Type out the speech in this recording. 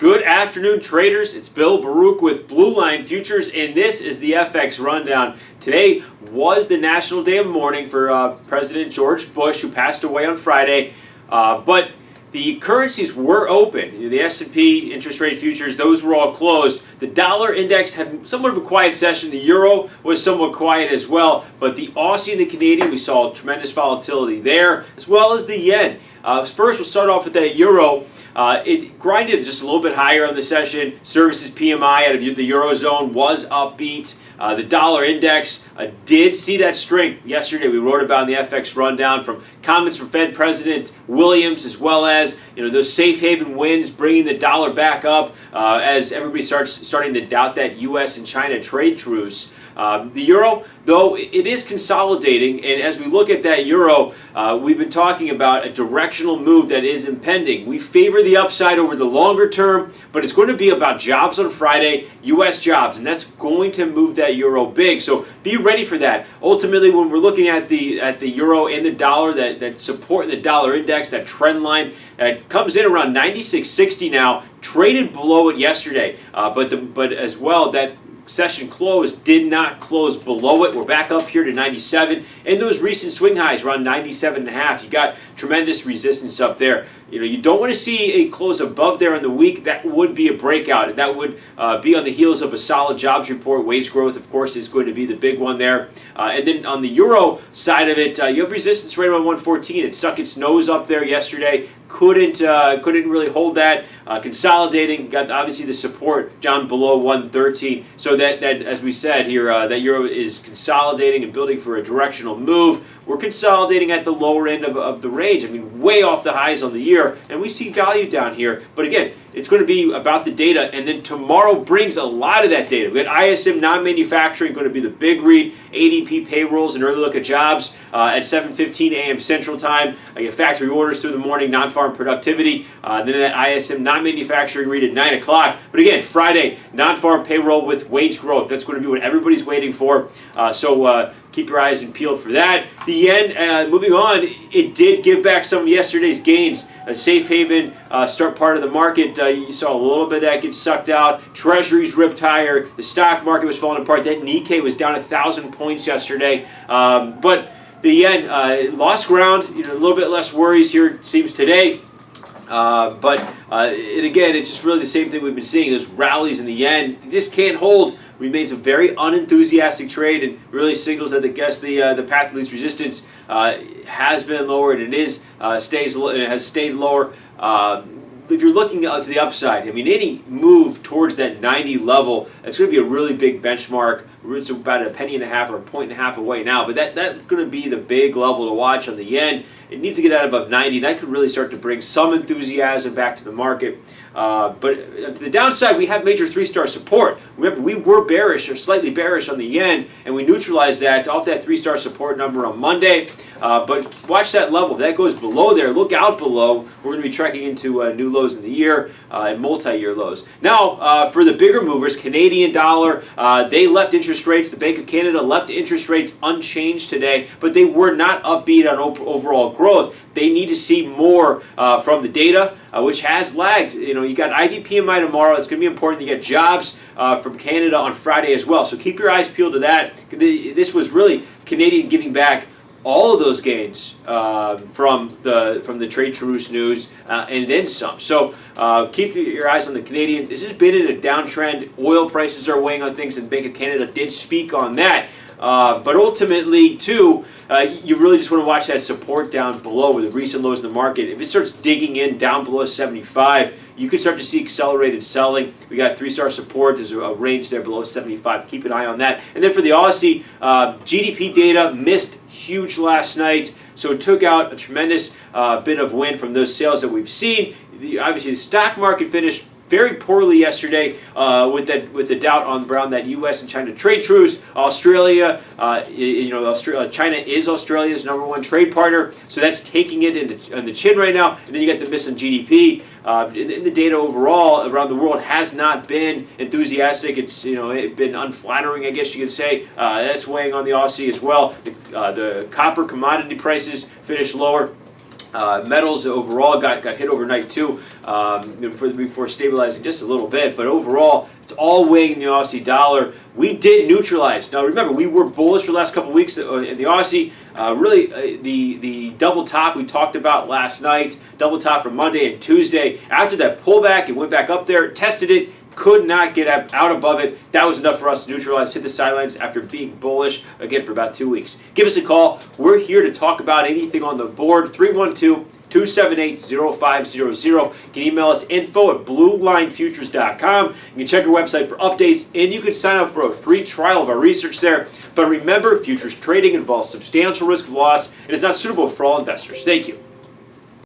Good afternoon, traders. It's Bill Baruch with Blue Line Futures, and this is the FX Rundown. Today was the National Day of Mourning for President George Bush, who passed away on Friday. But the currencies were open. The S&P interest rate futures, those were all closed. The dollar index had somewhat of a quiet session. The euro was somewhat quiet as well. But the Aussie and the Canadian, we saw tremendous volatility there, as well as the yen. First, we'll start off with that euro. It grinded just a little bit higher on the session. Services PMI out of the Eurozone was upbeat. The dollar index did see that strength yesterday. We wrote about in the FX Rundown from comments from Fed President Williams, as well as those safe haven wins bringing the dollar back up as everybody starting to doubt that U.S. and China trade truce. The euro, though, it is consolidating, and as we look at that euro, we've been talking about a directional move that is impending. We favor the upside over the longer term, but it's going to be about jobs on Friday, U.S. jobs, and that's going to move that euro big. So be ready for that. Ultimately, when we're looking at the euro and the dollar, that support the dollar index, that trend line, comes in around 96.60 now, traded below it yesterday, but as well that session close did not close below it. We're back up here to 97, and those recent swing highs around 97.5. You got tremendous resistance up there. You don't want to see a close above there in the week. That would be a breakout, and that would be on the heels of a solid jobs report. Wage growth, of course, is going to be the big one there. And then on the euro side of it, you have resistance right around 114. It stuck its nose up there yesterday. Couldn't really hold that. Consolidating, got obviously the support down below 113. So that as we said here, that euro is consolidating and building for a directional move. We're consolidating at the lower end of the range. I mean, way off the highs on the year, and we see value down here. But again, it's going to be about the data, and then tomorrow brings a lot of that data. We got ISM non-manufacturing going to be the big read, ADP payrolls, and early look at jobs at 7:15 a.m. Central Time. You get factory orders through the morning, non-farm productivity, then that ISM non-manufacturing read at 9 o'clock. But again, Friday, non-farm payroll with wage growth. That's going to be what everybody's waiting for. So keep your eyes peeled for that. The yen, moving on, it did give back some of yesterday's gains. A safe haven start part of the market. You saw a little bit of that get sucked out. Treasuries ripped higher. The stock market was falling apart. That Nikkei was down 1,000 points yesterday. But the yen lost ground. A little bit less worries here, it seems, today. But again, it's just really the same thing we've been seeing. Those rallies in the yen, they just can't hold. We made some very unenthusiastic trade, and really signals that the path of least resistance has been lowered, and it has stayed lower. If you're looking to the upside, I mean, any move towards that 90 level, that's going to be a really big benchmark. It's about a penny and a half or a point and a half away now, but that's going to be the big level to watch on the yen. It needs to get out above 90. That could really start to bring some enthusiasm back to the market. But to the downside, we have major three-star support. Remember, we were bearish or slightly bearish on the yen, and we neutralized that off that three-star support number on Monday. But watch that level. If that goes below there, look out below. We're going to be trekking into new lows in the year and multi-year lows. Now, for the bigger movers, Canadian dollar, they left interest rates. The Bank of Canada left interest rates unchanged today, but they were not upbeat on overall growth. They need to see more from the data, which has lagged. You got IVPMI tomorrow. It's going to be important. You got jobs from Canada on Friday as well. So keep your eyes peeled to that. This was really Canadian giving back all of those gains from the trade truce news and then some. So keep your eyes on the Canadian. This has been in a downtrend. Oil prices are weighing on things, and Bank of Canada did speak on that. But ultimately, too, you really just want to watch that support down below with the recent lows in the market. If it starts digging in down below 75, you could start to see accelerated selling. We got three-star support. There's a range there below 75. Keep an eye on that. And then for the Aussie, GDP data missed huge last night, so it took out a tremendous bit of win from those sales that we've seen. Obviously, the stock market finished very poorly yesterday with the doubt around that U.S. and China trade truce. Australia, China is Australia's #1 trade partner, so that's taking it on the chin right now. And then you got the miss on GDP. The data overall around the world has not been enthusiastic. It's been unflattering, I guess you could say. That's weighing on the Aussie as well. The copper commodity prices finished lower. Metals overall got hit overnight too, before stabilizing just a little bit. But overall, it's all weighing the Aussie dollar. We did neutralize. Now remember, we were bullish for the last couple of weeks in the Aussie. The double top we talked about last night, double top for Monday and Tuesday. After that pullback, it went back up there, tested it. Could not get out above it. That was enough for us to neutralize, hit the sidelines after being bullish again for about 2 weeks. Give us a call. We're here to talk about anything on the board. 312-278-0500. You can email us info@bluelinefutures.com. You can check our website for updates, and you can sign up for a free trial of our research there. But remember, futures trading involves substantial risk of loss and is not suitable for all investors. Thank you.